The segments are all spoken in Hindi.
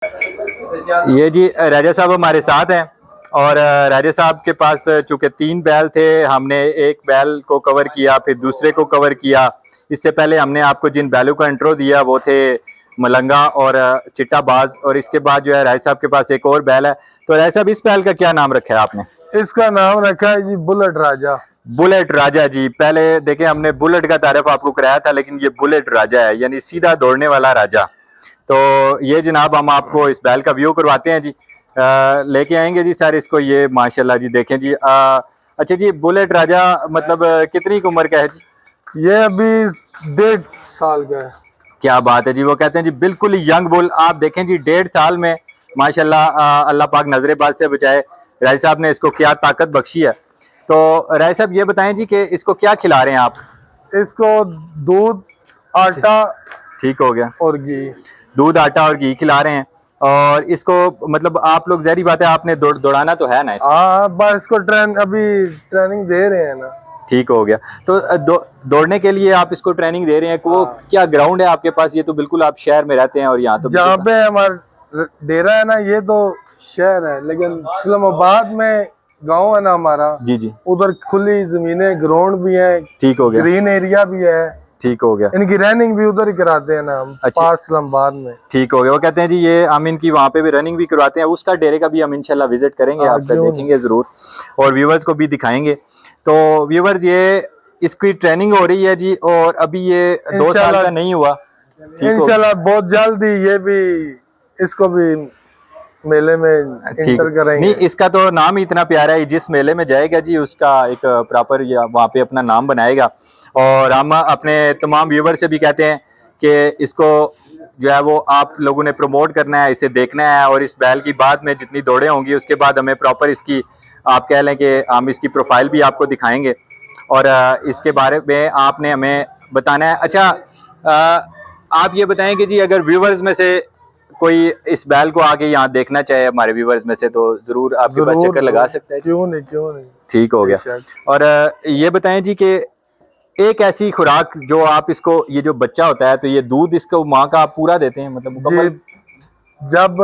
ये जी राजा साहब हमारे साथ हैं और राजा साहब के पास चूंकि 3 बैल थे, हमने एक बैल को कवर किया, फिर दूसरे को कवर किया। इससे पहले हमने आपको जिन बैलों का इंट्रो दिया वो थे मलंगा और चिट्टाबाज, और इसके बाद जो है राजा साहब के पास एक और बैल है। तो राजा साहब इस बैल का क्या नाम रखा है आपने? इसका नाम रखा है जी बुलेट राजा। बुलेट राजा जी। पहले देखें हमने बुलेट का तारीफ आपको कराया था, लेकिन ये बुलेट राजा है, यानी सीधा दौड़ने वाला राजा। तो ये जनाब हम आपको इस बैल का व्यू करवाते हैं जी, लेके आएंगे जी सर इसको। ये माशाल्लाह जी देखें जी। अच्छा जी, बुलेट राजा मतलब कितनी उम्र का है जी? ये अभी 1.5 साल का है। क्या बात है जी। वो कहते हैं जी बिल्कुल ही यंग बुल। आप देखें जी 1.5 साल में माशाल्लाह अल्लाह पाक नजरेबाज से बचाए, राय साहब ने इसको क्या ताकत बख्शी है। तो राय साहब ये बताएं जी कि इसको क्या खिला रहे हैं आप? इसको दूध, आटा, ठीक हो गया, और घी। दूध, आटा और घी खिला रहे हैं। और इसको मतलब आप लोग, जहरी बात है आपने दौड़ाना तो है ना इसको? हाँ, बस इसको अभी ट्रेनिंग दे रहे हैं ना। ठीक हो गया। तो दौड़ने के लिए आप इसको ट्रेनिंग दे रहे हैं। वो क्या ग्राउंड है आपके पास? ये तो बिल्कुल आप शहर में रहते हैं और यहाँ तो जहाँ पे हमारा डेरा है ना, ये तो शहर है, लेकिन इस्लामाबाद में गांव है ना हमारा जी जी, उधर खुली जमीनें, ग्राउंड भी है, ठीक हो गया, ग्रीन एरिया भी है। ठीक हो गया। इनकी रनिंग भी उधर ही कराते हैं ना हम, पास इस्लामाबाद में। ठीक हो गया। वो कहते हैं जी ये हम इनकी वहाँ पे भी रनिंग भी करवाते हैं। उसका डेरे का भी हम इंशाल्लाह विजिट करेंगे, आपका देखेंगे जरूर और व्यूवर्स को भी दिखाएंगे। तो व्यूवर्स ये इसकी ट्रेनिंग हो रही है जी, और अभी ये 2 साल का नहीं हुआ। इंशाल्लाह बहुत जल्द ही ये भी, इसको भी मेले में एंटर करेंगे। नहीं, इसका तो नाम ही इतना प्यारा है, जिस मेले में जाएगा जी उसका एक प्रॉपर वहाँ पे अपना नाम बनाएगा। और हम अपने तमाम व्यूवर से भी कहते हैं कि इसको जो है वो आप लोगों ने प्रमोट करना है, इसे देखना है। और इस बैल की बाद में जितनी दौड़े होंगी उसके बाद हमें प्रॉपर इसकी, आप कह लें कि हम इसकी प्रोफाइल भी आपको दिखाएंगे और इसके बारे में आपने हमें बताना है। अच्छा, आप ये बताएं कि जी अगर व्यूवर्स में से कोई इस बैल को आके यहाँ देखना चाहे हमारे व्यूवर्स में से, तो जरूर आपके पास चक्कर लगा सकता है। क्यों नहीं, क्यों नहीं। ठीक हो गया। और ये बताएं जी कि एक ऐसी खुराक जो आप इसको, ये जो बच्चा होता है तो ये दूध इसको माँ का आप पूरा देते हैं मतलब? जब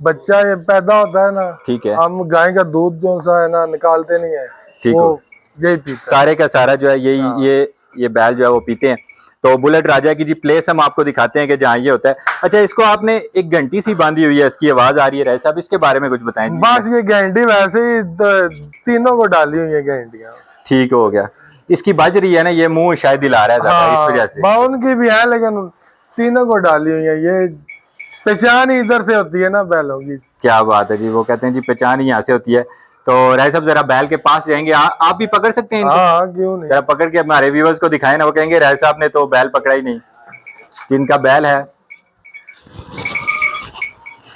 बच्चा ये पैदा होता है ना, ठीक है, हम गाय का दूध जो सा है ना निकालते नहीं है, ठीक वो यही पीता है। सारे का सारा जो है यही, ये बैल जो है वो पीते हैं। तो बुलेट राजा की जी प्लेस हम आपको दिखाते हैं कि जहाँ ये होता है। अच्छा, इसको आपने एक घंटी सी बांधी हुई है, इसकी आवाज आ रही है, राय साहब इसके बारे में कुछ बताएं। बस ये घंटी वैसे ही तीनों को डाली हुई है घंटियां। ठीक हो गया। इसकी बज रही है ना, ये मुंह शायद दिला रहा है ज्यादा, इस वजह से। उनकी भी है, लेकिन तीनों को डाली हुई है। ये पहचान ही इधर से होती है ना बैलों की। क्या बात है जी। वो कहते हैं जी पहचान ही यहाँ से होती है। तो राय साहब जरा बैल के पास जाएंगे, आप भी पकड़ सकते हैं इनको? हाँ, क्यों नहीं। जरा पकड़ के हमारे व्यूवर्स को दिखाएं ना, वो कहेंगे राय साहब ने तो बैल पकड़ा ही नहीं, जिनका बैल है।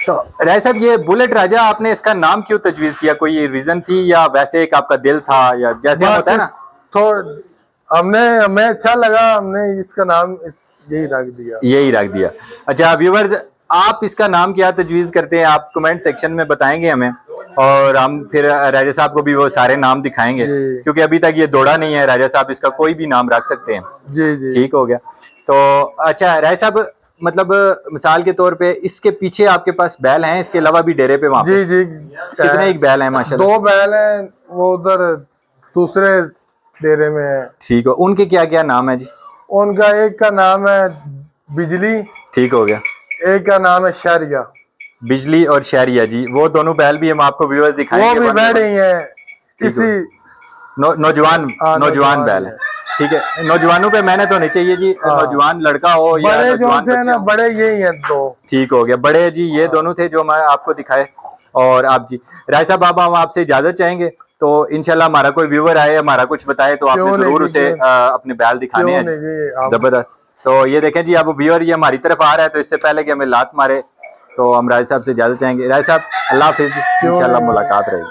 तो राय साहब ये बुलेट राजा आपने इसका नाम क्यों तजवीज किया? कोई रीजन थी या वैसे एक आपका दिल था, या जैसे होता है ना हमें अच्छा लगा, हमने इसका नाम यही रख दिया। अच्छा व्यूवर्स, आप इसका नाम क्या तजवीज करते हैं आप कमेंट सेक्शन में बताएंगे हमें, और हम फिर राजा साहब को भी वो सारे नाम दिखाएंगे, क्योंकि अभी तक ये दौड़ा नहीं है। राजा साहब इसका कोई भी नाम रख सकते हैं। जी जी, ठीक हो गया। तो अच्छा राजा साहब, मतलब मिसाल के तौर पे इसके पीछे आपके पास बैल हैं, इसके अलावा भी डेरे पे वहाँ पे? जी जी, कितने एक बैल है? माशाल्लाह 2 बैल हैं, वो उधर दूसरे डेरे में है। ठीक हो। उनके क्या क्या नाम है जी? उनका एक का नाम है बिजली। ठीक हो गया। एक का नाम है शहरिया। बिजली और शहरिया जी, वो दोनों बैल भी हम आपको व्यूअर्स दिखाएंगे। वो भी बैठ रही है किसी नौजवान बैल है। ठीक है, नौजवानों पे मेहनत होनी चाहिए जी। नौजवान लड़का हो या नौजवान बच्चा, बड़े यही हैं तो। ठीक हो गया। बड़े जी ये दोनों थे जो मैं आपको दिखाए। और आप जी राय साहब, अब हम आपसे इजाजत चाहेंगे, तो इंशाल्लाह हमारा कोई व्यूवर आए, हमारा कुछ बताए, तो आपने जरूर उसे अपने बैल दिखाने हैं। जबरदस्त। तो ये देखें जी, अब व्यूअर ये हमारी तरफ आ रहा है, तो इससे पहले कि हमें लात मारे तो हम राय साहब से इजाजत चाहेंगे। राय साहब अल्लाह हाफिज, इंशाल्लाह मुलाकात रहेगी।